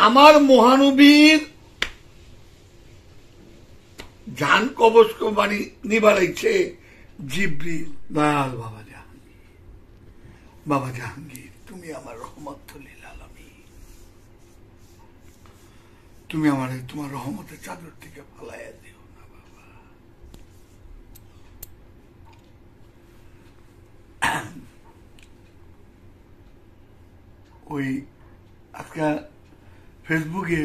আমার মহানবীর জান কবজ বাণী নিবারাইছে জিবরিল। দয়াল বাবা জাহাঙ্গীর, তুমি আমার রহমতুল লিল আলামিন, তুমি আমার তোমার রহমতের চাদর থেকে ফালাইয়া দিও না বাবা। ওই আজকে ফেসবুকে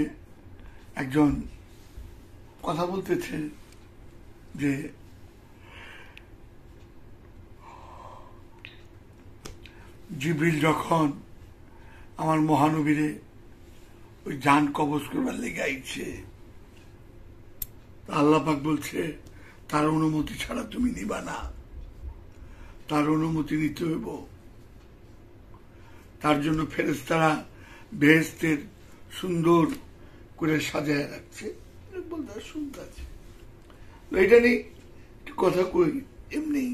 একজন কথা বলতেছে যে জিবরিল যখন আমার মহানবীরে ওই জান কবজ করবার লেগে আইছে, আল্লাহ পাক বলছে তার অনুমতি ছাড়া তুমি নিবা না, তার অনুমতি নিতে হইব। তার জন্য ফেরেশতারা বেহেশতের সুন্দর করে সাজায় রাখছে। বলতে শুনতে আছে এটা নেই কথা কই, এমনি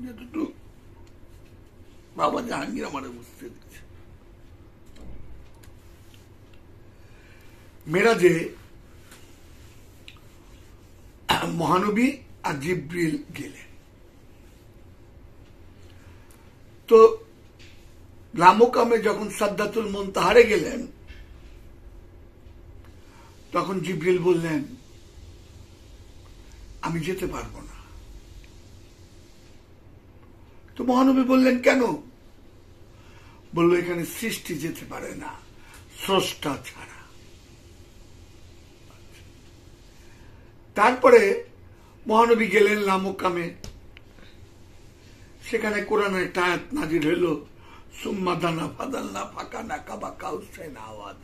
যতটুকু বাবা জাহাঙ্গীর আমার বুঝতে দিচ্ছে। মেরাজে মহানবী আর জিবরিল গেলেন। তো লামকামে যখন সাদরাতুল মুনতাহারে গেলেন, তখন জিবরিল বললেন আমি যেতে পারবো না। তো মহানবী বললেন কেন? বলল এখানে সৃষ্টি যেতে পারে না স্রষ্টা ছাড়া। তারপরে মহানবী গেলেন লামকামে, সেখানে কোরআনের একটা আয়াত নাজিল হইল, সুম্মা দানা ফাদাল্লা ফাকানা কাবা কাউসাইন আওয়াজ।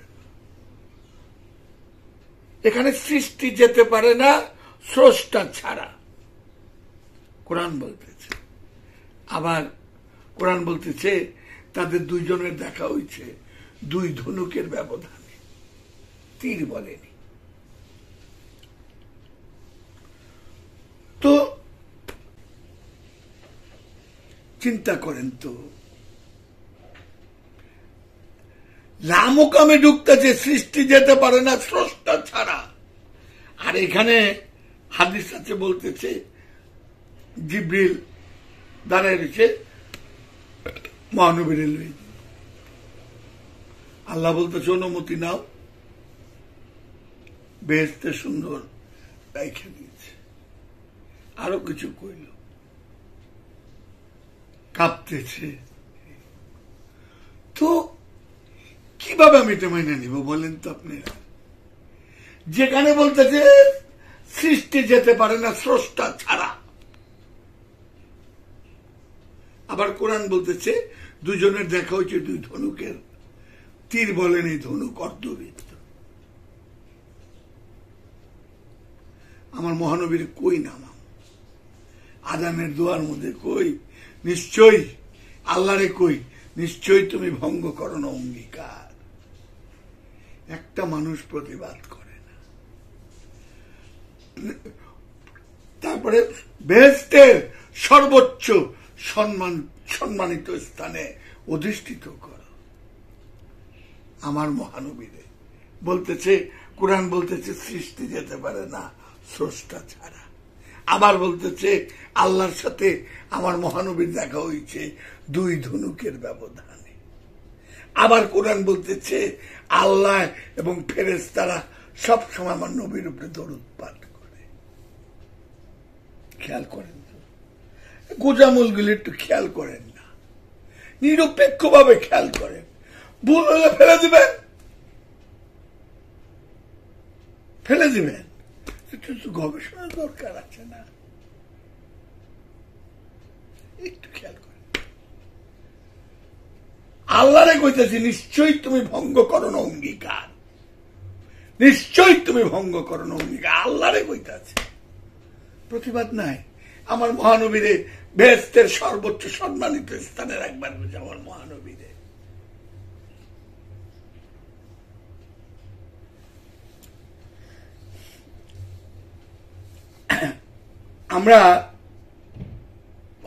এখানে সৃষ্টি যেতে পারে না স্রষ্টা ছাড়া, কোরআন বলতেছে। আবার কোরআন বলতেছে তাদের দুইজনের দেখা হয়েছে দুই ধনুকের ব্যবধানে, তীর বলেনি। তো চিন্তা করেন তো, লামকামে ঢুকতেছে সৃষ্টি যেতে পারে না স্রষ্টা ছাড়া, আর এখানে হাদিস আছে বলতেছে জিবরিল দাঁড়ায় রয়েছে মহানবীর লই। আল্লাহ বলতেছে অনুমতি নাও, বেহেশতে সুন্দর রাইখা দিয়েছে। আরো কিছু কইল, কাঁপতেছে। তো কিভাবে আমি এটা মেনে নিব বলেন তো আপনারা? যেখানে বলতেছে সৃষ্টি যেতে পারে না স্রষ্টা ছাড়া, আবার কোরআন বলতেছে দুজনের দেখা হয়েছে দুই ধনুকের তীর, বলেন এই ধনুক অর্ধবৃত্ত। আমার মহানবীর কই নামাম, আজানের দোয়ার মধ্যে কই নিশ্চয়ই আল্লাহরে কই নিশ্চয়ই তুমি ভঙ্গ করো না অঙ্গীকার। একটা মানুষ প্রতিবাদ করে না। তারপরে বেহেশতের সর্বোচ্চ সম্মানিত স্থানে অধিষ্ঠিত কর আমার মহানবীরে। বলতেছে কোরআন বলতেছে সৃষ্টি যেতে পারে না স্রষ্টা ছাড়া। আবার বলতেছে আল্লাহর সাথে আমার মহানবীর দেখা হয়েছে দুই ধনুকের ব্যবধানে। আবার কোরআন বলতেছে আল্লাহ এবং ফেরেশতারা সব সময় আমার নবীর উপরে দরুদ পাঠ করে। খেয়াল করেন তো, গোজামুলগুলি একটু খেয়াল করেন না, নিরপেক্ষ ভাবে খেয়াল করেন। ভুল হলে ফেলে দিবেন, ফেলে দিবেন। একটু গবেষণার দরকার আছে না? একটু খেয়াল করেন। আল্লাহরে কইতেছি নিশ্চয়ই তুমি ভঙ্গ করো না অঙ্গীকার, নিশ্চয়ই তুমি ভঙ্গ করো না অঙ্গীকার। আল্লাহরে কইতেছে, প্রতিবাদ নাই। আমার মহানবীরে বেহেশতের সর্বোচ্চ সম্মানিত স্থানে রাখবার আমার মহানবীরে। আমরা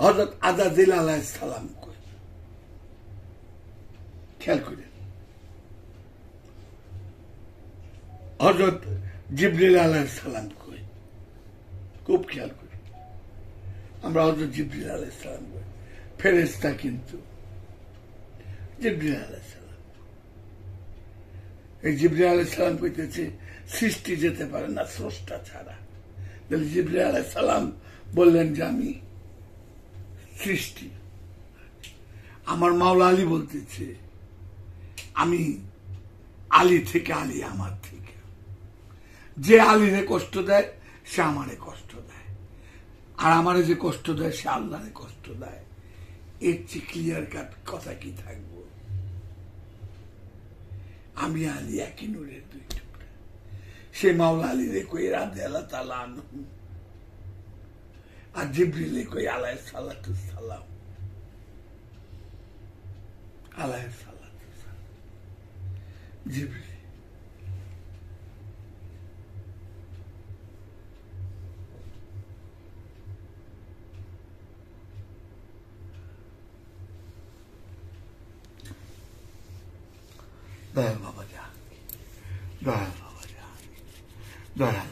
হযরত আযাজিল আলাইহিস সালাম কই, খেয়াল করেন। হযরত জিবরিল আলাইহিস সালাম কই, খুব খেয়াল করি আমরা হযরত জিবরিল আলাইহিস সালাম কই, ফেরেশতা কিন্তু জিবরিল আলাইহিস সালাম। এই জিবরিল আলাইহিস সালাম কইতেছে সৃষ্টি যেতে পারে না স্রষ্টা ছাড়া। তাহলে জিবরিল আলাইহিস সালাম বললেন যে আমি সৃষ্টি। আমার মাওলা আলী বলতেছে আমি আলী থেকে, আলী আমার থেকে। যে আলীরে কষ্ট দেয় সে আমারে কষ্ট দেয়, আর আমারে যে কষ্ট দেয় সে আল্লাহরে কষ্ট দেয়। এর চেয়ে ক্লিয়ার কাট কথা কি থাকবো? আমি আলী একই নূরের দুই টুকরা। সে মাওলা আলীরে কই রাদিয়াল্লাহু তাআলা আনহু, আর জিবরিলে কই আলাইহিস সালাতু সালাম, আলাইহিস সালাতু সালাম। জিবরিল দয়াল বাবা যা, দয়াল বাবা যা, দয়াল